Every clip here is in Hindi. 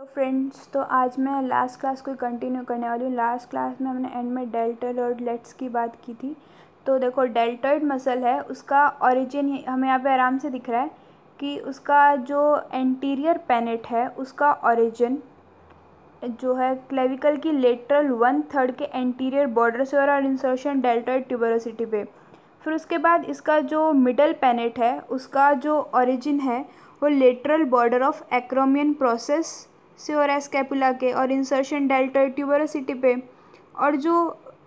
तो फ्रेंड्स, तो आज मैं लास्ट क्लास को कंटिन्यू करने वाली हूँ। लास्ट क्लास में हमने एंड में डेल्टॉइड लेट्स की बात की थी। तो देखो, डेल्टॉइड मसल है, उसका ओरिजिन हमें यहाँ पे आराम से दिख रहा है कि उसका जो एंटीरियर पेनेट है उसका ओरिजिन जो है क्लेविकल की लेटरल 1/3 के एंटीरियर बॉर्डर से और इंसर्शन डेल्टॉइड ट्यूबरोसिटी पे। फिर उसके बाद इसका जो मिडल पेनेट है उसका जो ओरिजिन है वो lateral border of acromion process से और स्कैपुला के और इंसर्शन डेल्टॉइड ट्यूबरोसिटी पे। और जो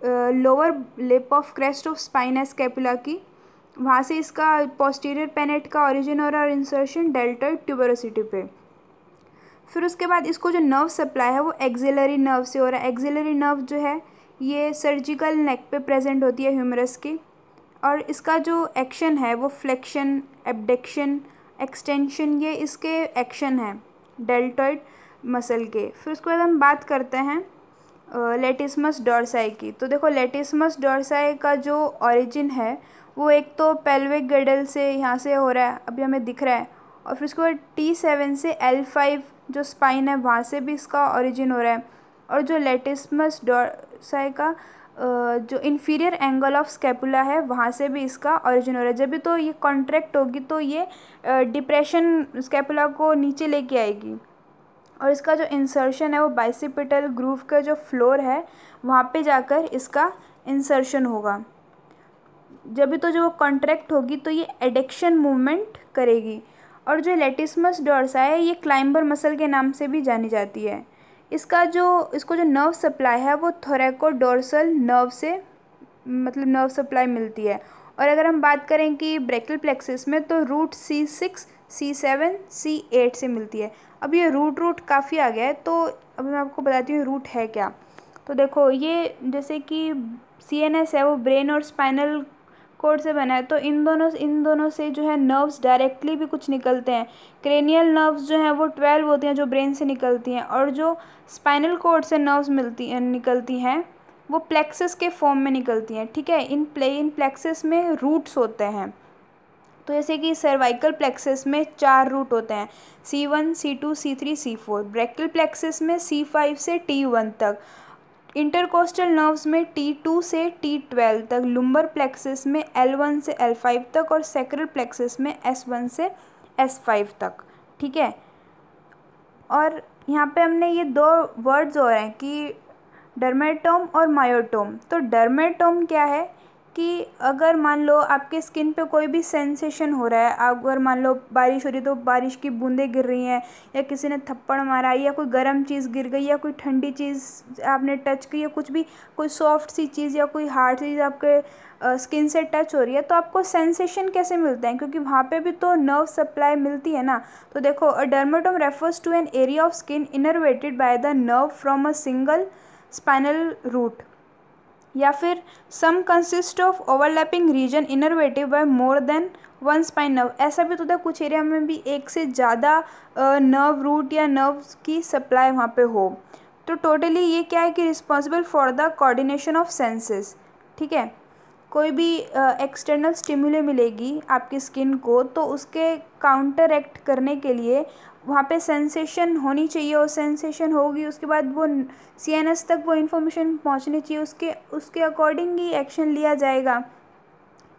lower lip of crest of spine scapula की, वहाँ से इसका पोस्टीरियर पेनेट का ओरिजिन और इंसर्शन डेल्टॉइड ट्यूबरोसिटी पे। फिर उसके बाद इसको जो नर्व सप्लाई है वो एक्सिलरी नर्व से हो रहा है। एक्सिलरी नर्व जो है ये सर्जिकल नेक पे प्रेजेंट होती है ह्यूमरस की, और इसका जो एक्शन है वो फ्लेक्शन, एब्डक्शन, एक्सटेंशन, ये इसके एक्शन हैं डेल्टॉइड मसल के। फिर उसके बाद हम बात करते हैं लेटिसमस डॉर्साई की। तो देखो, लेटिसमस डॉर्साई का जो ओरिजिन है वो एक तो पेल्विक गिडल से यहाँ से हो रहा है, अभी हमें दिख रहा है, और फिर उसके बाद T7 से L5 जो स्पाइन है वहाँ से भी इसका ओरिजिन हो रहा है। और जो लेटिसमस डॉर्साई का जो इन्फीरियर एंगल ऑफ स्कैपुला है वहाँ से भी इसका ओरिजिन हो रहा है। जब भी तो ये कॉन्ट्रैक्ट होगी तो ये डिप्रेशन स्कैपुला को नीचे लेके आएगी, और इसका जो इंसर्शन है वो बाइसिपिटल ग्रूव का जो फ्लोर है वहाँ पे जाकर इसका इंसर्शन होगा। जब भी तो जो कॉन्ट्रैक्ट होगी तो ये एडक्शन मूवमेंट करेगी। और जो लेटिसमस डॉर्साई है ये क्लाइंबर मसल के नाम से भी जानी जाती है। इसको जो नर्व सप्लाई है वो थोरैकोडोर्सल नर्व से मतलब नर्व सप्लाई मिलती है। और अगर हम बात करें कि ब्रेकियल प्लेक्सिस में तो रूट C6, C7, C8 से मिलती है। अब ये रूट काफ़ी आ गया है, तो अभी मैं आपको बताती हूँ रूट है क्या। तो देखो, ये जैसे कि CNS है वो ब्रेन और स्पाइनल कोड से बना है, तो इन दोनों से जो है नर्व्स डायरेक्टली भी कुछ निकलते हैं। क्रेनियल नर्व्स जो हैं वो 12 होती हैं जो ब्रेन से निकलती हैं, और जो स्पाइनल कोड से नर्व्स निकलती हैं वो प्लेक्सस के फॉर्म में निकलती हैं। ठीक है, इन प्लेक्सस में रूट्स होते हैं। तो जैसे कि सर्वाइकल प्लेक्सस में 4 रूट होते हैं, C1, C2, C3, C4। Brachial plexus में C5 से T1 तक, इंटरकोस्टल नर्व्स में T2 से T12 तक, लुम्बर प्लेक्सस में L1 से L5 तक, और सैक्रल प्लेक्सस में S1 से S5 तक। ठीक है, और यहाँ पे हमने ये 2 वर्ड्स हो रहे हैं कि डर्मेटोम और मायोटोम। तो डर्मेटोम क्या है कि अगर मान लो आपके स्किन पे कोई भी सेंसेशन हो रहा है, अगर मान लो बारिश हो रही है तो बारिश की बूंदें गिर रही हैं, या किसी ने थप्पड़ मारा, या कोई गर्म चीज़ गिर गई, या कोई ठंडी चीज़ आपने टच की, या कुछ भी कोई सॉफ्ट सी चीज़ या कोई हार्ड चीज़ आपके स्किन से टच हो रही है, तो आपको सेंसेशन कैसे मिलते हैं, क्योंकि वहाँ पे भी तो नर्व सप्लाई मिलती है ना। तो देखो, a dermatome refers to an area of skin innervated by the nerve from a single spinal root, या फिर some consist of overlapping region innervative by more than one spine nerve. ऐसा भी तो होता है कुछ एरिया में भी एक से ज़्यादा नर्व रूट या नर्व्स की सप्लाई वहाँ पे हो। तो टोटली ये क्या है कि responsible for the coordination of senses. ठीक है, कोई भी एक्सटर्नल स्टिमुले मिलेगी आपकी स्किन को, तो उसके काउंटर एक्ट करने के लिए वहाँ पे सेंसेशन होनी चाहिए, और सेंसेशन होगी उसके बाद वो CNS तक वो इन्फॉर्मेशन पहुँचनी चाहिए, उसके अकॉर्डिंग ही एक्शन लिया जाएगा।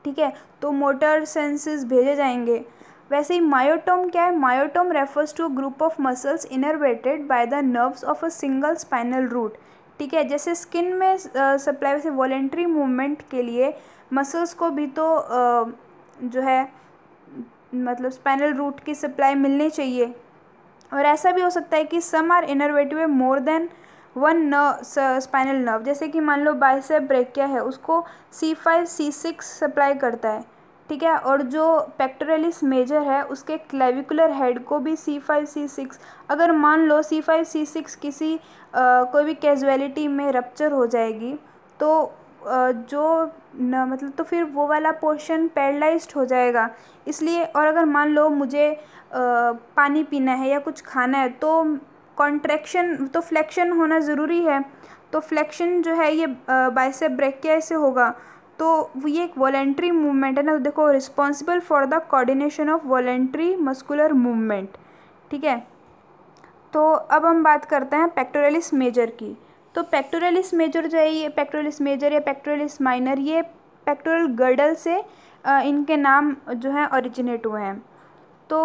ठीक है, तो मोटर सेंसेस भेजे जाएंगे। वैसे ही मायोटोम क्या है, myotome refers to group of muscles innervated by the nerves of a single spinal root. ठीक है, जैसे स्किन में सप्लाई, वैसे वॉलेंट्री मूवमेंट के लिए मसल्स को भी तो जो है मतलब स्पाइनल रूट की सप्लाई मिलनी चाहिए। और ऐसा भी हो सकता है कि some are innervative more than one spinal nerve, जैसे कि मान लो बाइसेप ब्रेकिया है, उसको C5, C6 सप्लाई करता है। ठीक है, और जो पेक्टोरलिस मेजर है उसके क्लेविकुलर हेड को भी C5, C6, अगर मान लो C5, C6 किसी कोई भी कैजुअलिटी में रप्चर हो जाएगी, तो जो न मतलब तो फिर वो वाला पोर्शन पैरालाइज्ड हो जाएगा। इसलिए, और अगर मान लो मुझे पानी पीना है या कुछ खाना है, तो कॉन्ट्रैक्शन तो फ्लेक्शन होना ज़रूरी है। तो फ्लेक्शन जो है ये बाइसेप ब्रेकिया से होगा, तो ये एक वॉलेंट्री मूवमेंट है ना। देखो, responsible for the coordination of voluntary muscular movement. ठीक है, तो अब हम बात करते हैं पेक्टोरलिस मेजर की। तो पेक्टोरलिस मेजर जो है, ये पेक्टोरलिस मेजर या पेक्टोरलिस माइनर, ये पेक्टोरल गर्डल से इनके नाम जो हैं ओरिजिनेट हुए हैं। तो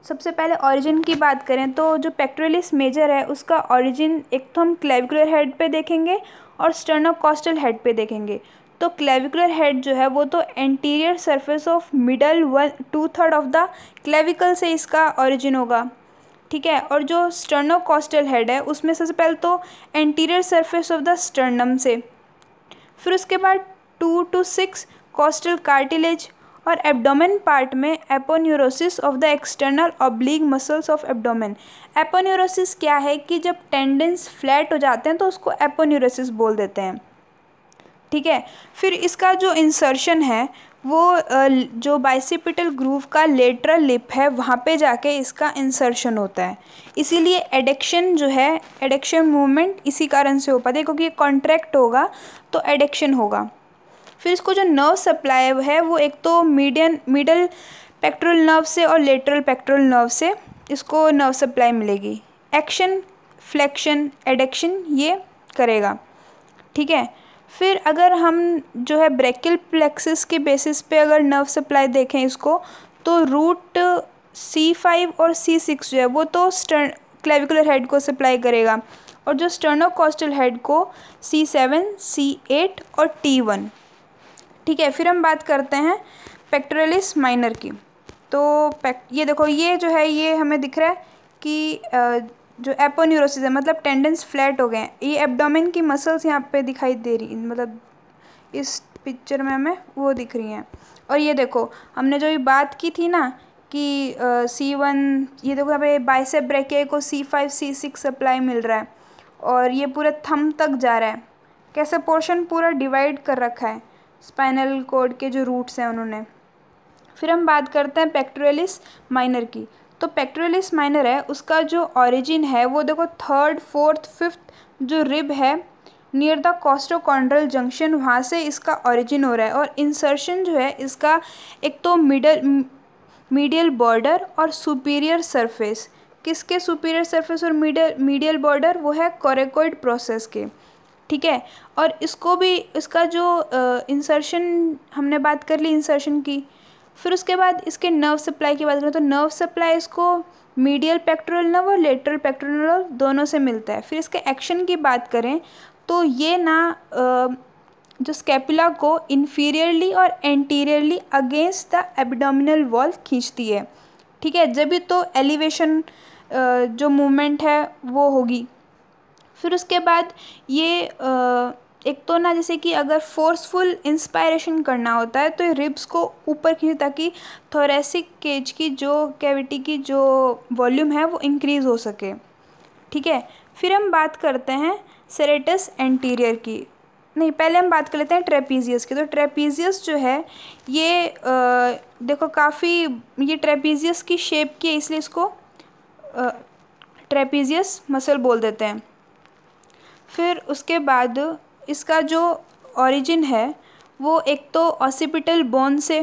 सबसे पहले ओरिजिन की बात करें तो जो पेक्टोरलिस मेजर है उसका ओरिजिन एक तो हम क्लेविकुलर हेड पे देखेंगे और स्टर्नोकॉस्टल हेड पे देखेंगे। तो क्लेविकुलर हेड जो है वो तो anterior surface of middle 1/2 of the clavicle से इसका ओरिजिन होगा, ठीक है। और जो स्टर्नोकॉस्टल हेड है उसमें सबसे पहले तो anterior surface of the sternum से, फिर उसके बाद 2 to 6 कॉस्टल कार्टिलेज और एब्डोमेन पार्ट में aponeurosis of the external oblique muscles of abdomen. Aponeurosis क्या है कि जब टेंडेंस फ्लैट हो जाते हैं तो उसको एपोन्यूरोसिस बोल देते हैं, ठीक है। फिर इसका जो इंसर्शन है वो जो बाइसिपिटल ग्रूव का लेटरल लिप है वहाँ पे जाके इसका इंसर्शन होता है, इसीलिए एडेक्शन जो है, एडेक्शन मूवमेंट इसी कारण से हो पाती है क्योंकि ये कॉन्ट्रैक्ट होगा तो एडेक्शन होगा। फिर इसको जो नर्व सप्लाई है वो एक तो मिडल पेक्टोरल नर्व से और लेटरल पेक्टोरल नर्व से इसको नर्व सप्लाई मिलेगी। एक्शन, फ्लेक्शन, एडेक्शन ये करेगा, ठीक है। फिर अगर हम जो है ब्रेकियल प्लेक्सिस के बेसिस पे अगर नर्व सप्लाई देखें इसको, तो रूट C5 और C6 जो है वो तो क्लेविकुलर हेड को सप्लाई करेगा और जो स्टर्नोकॉस्टल हेड को C7, C8 और T1, ठीक है। फिर हम बात करते हैं पेक्टोरलिस माइनर की। तो ये देखो, ये जो है ये हमें दिख रहा है कि जो एपोन्यूरोसिस है मतलब टेंडेंस फ्लैट हो गए हैं, ये एब्डोमेन की मसल्स यहाँ पे दिखाई दे रही, मतलब इस पिक्चर में हमें वो दिख रही हैं। और ये देखो हमने जो ये बात की थी ना कि C1, ये देखो यहाँ पे बाइसेप ब्रेकिया को C5, C6 सप्लाई मिल रहा है और ये पूरे थंब तक जा रहा है। कैसे पोर्शन पूरा डिवाइड कर रखा है स्पाइनल कॉर्ड के जो रूट्स हैं उन्होंने। फिर हम बात करते हैं पेक्टोरलिस माइनर की। तो पेक्टोरलिस माइनर है उसका जो ओरिजिन है वो देखो 3rd, 4th, 5th जो रिब है नियर द कॉस्टोकॉन्ड्रल जंक्शन, वहाँ से इसका ओरिजिन हो रहा है। और इंसर्शन जो है इसका एक तो मीडियल बॉर्डर और सुपीरियर सरफेस, किसके सुपीरियर सरफेस और मीडियल बॉर्डर, वो है कोरेकोइड प्रोसेस के, ठीक है। और इसको भी इसका जो इंसर्शन हमने बात कर ली इंसर्शन की। फिर उसके बाद इसके नर्व सप्लाई की बात करें तो नर्व सप्लाई इसको मीडियल पेक्टोरल नर्व और लेटरल पेक्टोरल नर्व दोनों से मिलता है। फिर इसके एक्शन की बात करें तो ये ना जो स्कैपुला को इन्फीरियरली और anteriorly against the abdominal wall खींचती है, ठीक है। जब भी तो एलिवेशन जो मूवमेंट है वो होगी। फिर उसके बाद ये एक तो ना जैसे कि अगर फोर्सफुल इंस्पायरेशन करना होता है तो ये रिब्स को ऊपर खींचे ताकि थोरेसिक केज की जो कैविटी की जो वॉल्यूम है वो इंक्रीज़ हो सके, ठीक है। फिर हम बात करते हैं सेरेटस एंटीरियर की, नहीं पहले हम बात कर लेते हैं ट्रेपीजियस की। तो ट्रेपीजियस जो है ये देखो काफ़ी ये ट्रेपीजियस की शेप की है इसलिए इसको ट्रेपीजियस मसल बोल देते हैं। फिर उसके बाद इसका जो ओरिजिन है वो एक तो ऑसिपिटल बोन से,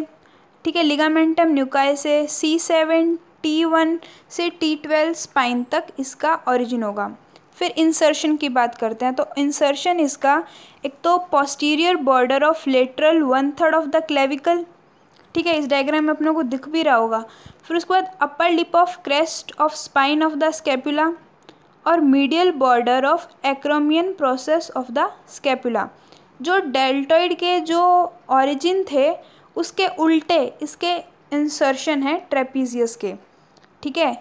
ठीक है, लिगामेंटम न्यूकाई से, C7, T1 से T12 स्पाइन तक इसका ओरिजिन होगा। फिर इंसर्शन की बात करते हैं तो इंसर्शन इसका एक तो posterior border of lateral 1/3 of the clavicle, ठीक है, इस डायग्राम में अपने को दिख भी रहा होगा। फिर उसके बाद upper lip of crest of spine of the scapula और medial border of acromion process of the scapula. जो डेल्टॉइड के जो ओरिजिन थे उसके उल्टे इसके इंसर्शन है ट्रेपीजियस के, ठीक है,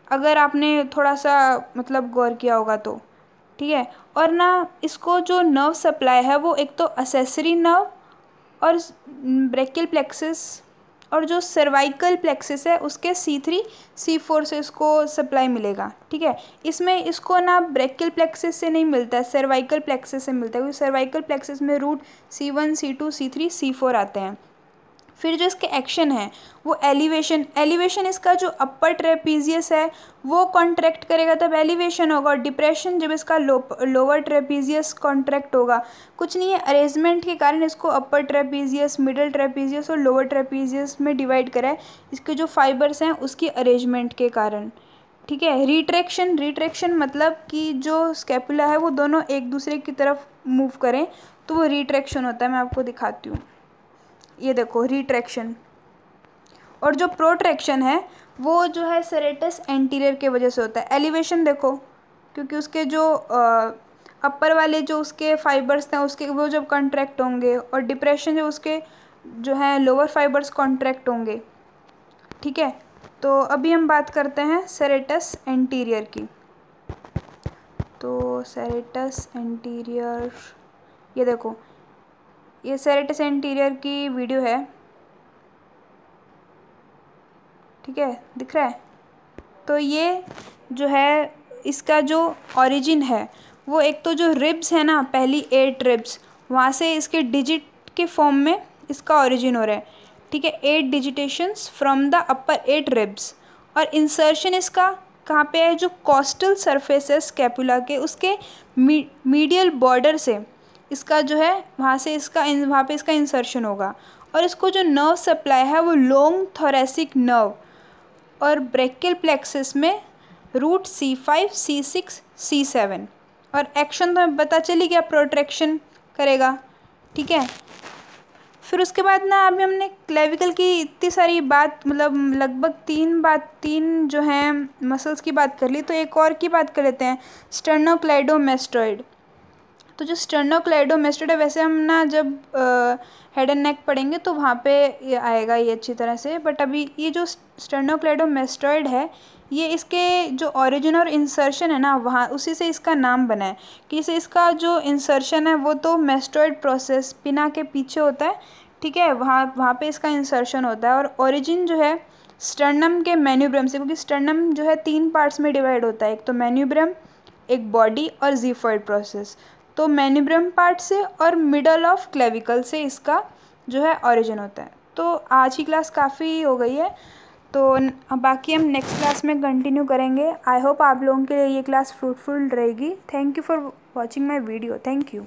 अगर आपने थोड़ा सा मतलब गौर किया होगा तो, ठीक है। और ना इसको जो नर्व सप्लाई है वो एक तो असेसरी नर्व और ब्रेकियल प्लेक्सिस और जो सर्वाइकल प्लेक्सिस है उसके C3, C4 से इसको सप्लाई मिलेगा, ठीक है। इसमें इसको ना ब्रेकियल प्लेक्सिस से नहीं मिलता है, सर्वाइकल प्लेक्सिस से मिलता है क्योंकि सर्वाइकल प्लेक्सिस में root C1, C2, C3, C4 आते हैं। फिर जो इसके एक्शन है वो एलिवेशन इसका जो अपर ट्रेपीजियस है वो कॉन्ट्रैक्ट करेगा तब एलिवेशन होगा, और डिप्रेशन जब इसका लोअर ट्रेपीजियस कॉन्ट्रैक्ट होगा। कुछ नहीं है, अरेंजमेंट के कारण इसको अपर ट्रेपीजियस, मिडिल ट्रेपीजियस और लोअर ट्रेपीजियस में डिवाइड करा है, इसके जो फाइबर्स हैं उसकी अरेंजमेंट के कारण, ठीक है। रिट्रैक्शन, रिट्रैक्शन मतलब कि जो स्कैपुला है वो दोनों एक दूसरे की तरफ मूव करें तो वो रिट्रैक्शन होता है। मैं आपको दिखाती हूँ, ये देखो रिट्रैक्शन। और जो प्रोट्रैक्शन है वो जो है सेरेटस एंटीरियर के वजह से होता है। एलिवेशन देखो, क्योंकि उसके जो अपर वाले जो उसके फाइबर्स हैं उसके वो जब कॉन्ट्रैक्ट होंगे, और डिप्रेशन जो उसके जो है लोअर फाइबर्स कॉन्ट्रैक्ट होंगे। ठीक है, तो अभी हम बात करते हैं सेरेटस एंटीरियर की। तो सेरेटस एंटीरियर, ये देखो, ये सेरेटस एंटीरियर की वीडियो है। ठीक है, दिख रहा है। तो ये जो है इसका जो ओरिजिन है वो एक तो जो रिब्स है ना, पहली 8 रिब्स, वहाँ से इसके डिजिट के फॉर्म में इसका ओरिजिन हो रहा है। ठीक है, 8 डिजिटेशंस फ्रॉम द अपर 8 रिब्स। और इंसर्शन इसका कहाँ पे है, जो कोस्टल सरफेस है स्कैपुला के उसके मीडियल बॉर्डर से इसका जो है वहाँ से इसका वहाँ पे इसका इंसर्शन होगा। और इसको जो नर्व सप्लाई है वो लॉन्ग थोरेसिक नर्व और ब्रेकियल प्लेक्सस में रूट C5, C6, C7। और एक्शन तो हमें पता चली गया, प्रोट्रैक्शन करेगा। ठीक है, फिर उसके बाद ना अभी हमने क्लेविकल की इतनी सारी बात, मतलब लगभग तीन जो हैं मसल्स की बात कर ली, तो एक और की बात कर लेते हैं, स्टर्नोक्लेडोमेस्टोइड। तो जो स्टर्नोक्लेडोमेस्टोइड है, वैसे हम ना जब हेड एंड नेक पढ़ेंगे तो वहाँ पे ये आएगा ये अच्छी तरह से, बट अभी ये जो स्टर्नोक्लेडोमेस्टोइड है ये इसके जो ओरिजिन और इंसर्शन है ना वहाँ उसी से इसका नाम बना है। कि जैसे इसका जो इंसर्शन है वो तो मेस्टोइड प्रोसेस पिना के पीछे होता है। ठीक है, वहाँ वहाँ पे इसका इंसर्शन होता है। और ओरिजिन जो है स्टर्नम के मैन्यूब्रम से, क्योंकि स्टर्नम जो है 3 पार्ट्स में डिवाइड होता है, एक तो मैन्यूब्रम, एक बॉडी और जीफॉइड प्रोसेस। तो मैन्यूब्रम पार्ट से और मिडल ऑफ क्लेविकल से इसका जो है ओरिजिन होता है। तो आज की क्लास काफ़ी हो गई है, तो बाकी हम नेक्स्ट क्लास में कंटिन्यू करेंगे। आई होप आप लोगों के लिए ये क्लास फ्रूटफुल रहेगी। Thank you for watching my video. Thank you.